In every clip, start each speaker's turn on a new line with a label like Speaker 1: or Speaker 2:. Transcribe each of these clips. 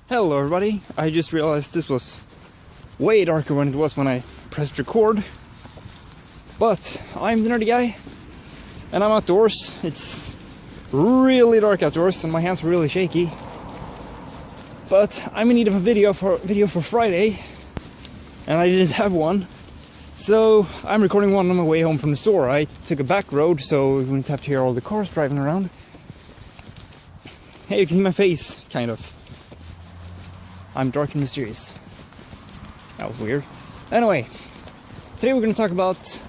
Speaker 1: Hello everybody, I just realized this was way darker than it was when I pressed record. But I'm the nerdy guy, and I'm outdoors. It's really dark outdoors and my hands are really shaky. But I'm in need of a video for Friday, and I didn't have one. So I'm recording one on my way home from the store. I took a back road so we wouldn't have to hear all the cars driving around. Hey, you can see my face, kind of. I'm dark and mysterious. That was weird. Anyway, today we're going to talk about...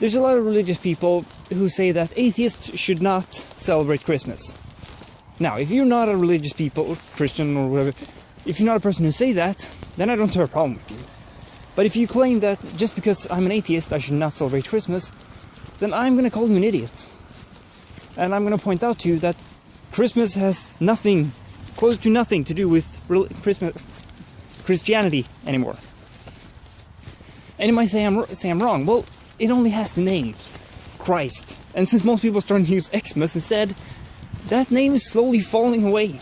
Speaker 1: There's a lot of religious people who say that atheists should not celebrate Christmas. Now, if you're not a religious people, Christian or whatever, if you're not a person who say that, then I don't have a problem with you. But if you claim that just because I'm an atheist I should not celebrate Christmas, then I'm going to call you an idiot. And I'm going to point out to you that Christmas has nothing, close to nothing, to do with Christianity anymore. And you might say I'm wrong. Well, it only has the name Christ. And since most people are starting to use Xmas instead, that name is slowly falling away.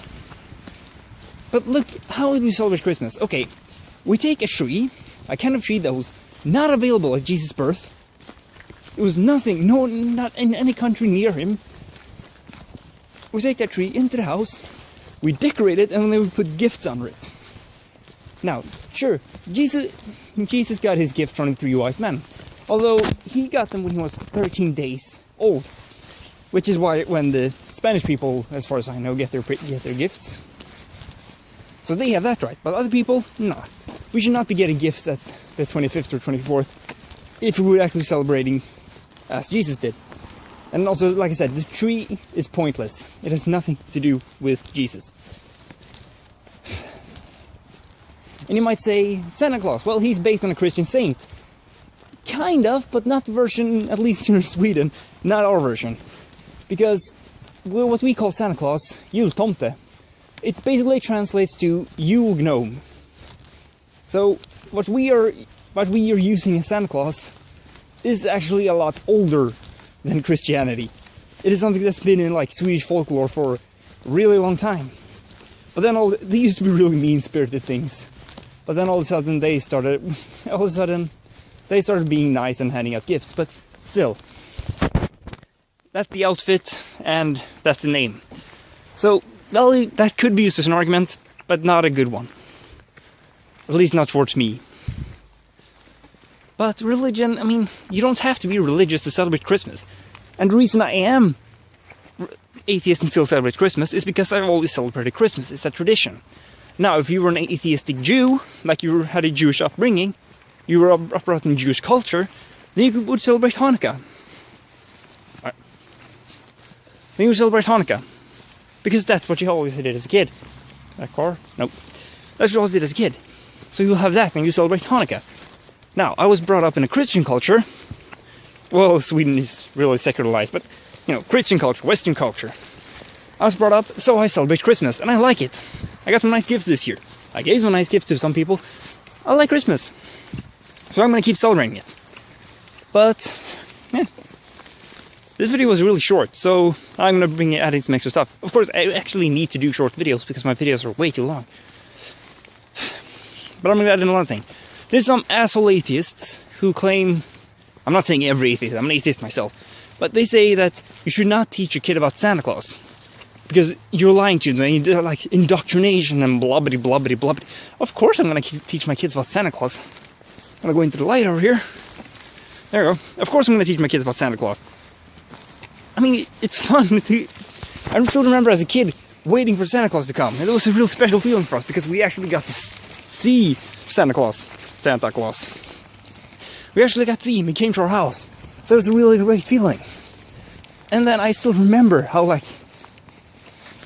Speaker 1: But look, how do we celebrate Christmas? Okay, we take a tree, a kind of tree that was not available at Jesus' birth. It was nothing, not in any country near him. We take that tree into the house, we decorate it, and then we put gifts under it. Now, sure, Jesus got his gift from the 3 wise men, although he got them when he was 13 days old, which is why when the Spanish people, as far as I know, get their gifts. So they have that right, but other people, nah. We should not be getting gifts at the 25th or 24th if we were actually celebrating as Jesus did. And also, like I said, this tree is pointless. It has nothing to do with Jesus. And you might say, Santa Claus, well, he's based on a Christian saint. Kind of, but not the version, at least here in Sweden, not our version. Because what we call Santa Claus, jultomte, it basically translates to Yule Gnome. So, what we are using as Santa Claus is actually a lot older than Christianity. It is something that's been in like Swedish folklore for a really long time. But then they used to be really mean-spirited things. But then all of a sudden they started being nice and handing out gifts. But still, that's the outfit and that's the name. So well, that could be used as an argument, but not a good one. At least not towards me. But religion, I mean, you don't have to be religious to celebrate Christmas. And the reason I am atheist and still celebrate Christmas is because I've always celebrated Christmas. It's a tradition. Now, if you were an atheistic Jew, like you had a Jewish upbringing, you were brought in Jewish culture, then you would celebrate Hanukkah. Then you would celebrate Hanukkah. Because that's what you always did as a kid. That car? Nope. That's what you always did as a kid. So you'll have that when you celebrate Hanukkah. Now, I was brought up in a Christian culture. Well, Sweden is really secularized, but, you know, Christian culture, Western culture. I was brought up, so I celebrate Christmas, and I like it. I got some nice gifts this year. I gave some nice gifts to some people. I like Christmas. So I'm gonna keep celebrating it. But, yeah. This video was really short, so I'm gonna adding some extra stuff. Of course, I actually need to do short videos, because my videos are way too long. But I'm gonna add in another thing. There's some asshole atheists who claim... I'm not saying every atheist, I'm an atheist myself. But they say that you should not teach your kid about Santa Claus. Because you're lying to them, they're like indoctrination and blubbity blubbity blubbity. Of course I'm going to teach my kids about Santa Claus. I'm going to go into the light over here. There we go. Of course I'm going to teach my kids about Santa Claus. I mean, it's fun. I still remember as a kid waiting for Santa Claus to come. And it was a real special feeling for us because we actually got to see Santa Claus. We actually got to see him. He came to our house. So it was a really great feeling. And then I still remember how, like,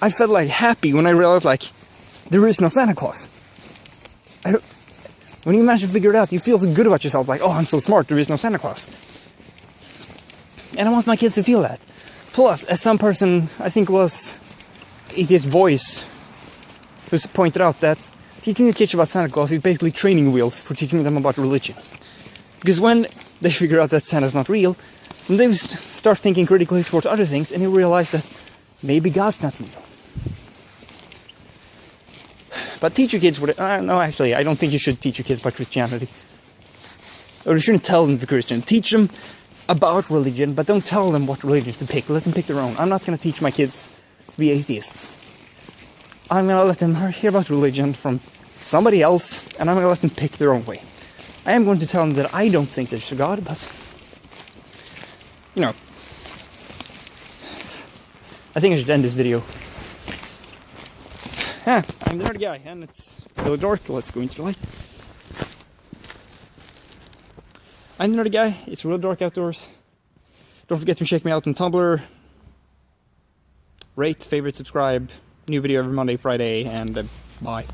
Speaker 1: I felt, like, happy when I realized, like, there is no Santa Claus. When you manage to figure it out, you feel so good about yourself. Like, oh, I'm so smart. There is no Santa Claus. And I want my kids to feel that. Plus, as some person, I think it was Atheist Voice, who pointed out that teaching your kids about Santa Claus is basically training wheels for teaching them about religion. Because when they figure out that Santa's not real, then they start thinking critically towards other things, and they realize that maybe God's not real. But teach your kids what... no, actually, I don't think you should teach your kids about Christianity. Or you shouldn't tell them to be Christian. Teach them about religion, but don't tell them what religion to pick. Let them pick their own. I'm not going to teach my kids to be atheists. I'm going to let them hear about religion from somebody else, and I'm going to let them pick their own way. I am going to tell them that I don't think there's a God, but... you know... I think I should end this video. I'm the Nerdy Guy, and it's really dark. Let's go into the light. I'm the Nerdy Guy. It's real dark outdoors. Don't forget to check me out on Tumblr. Rate, favorite, subscribe. New video every Monday, Friday, and bye.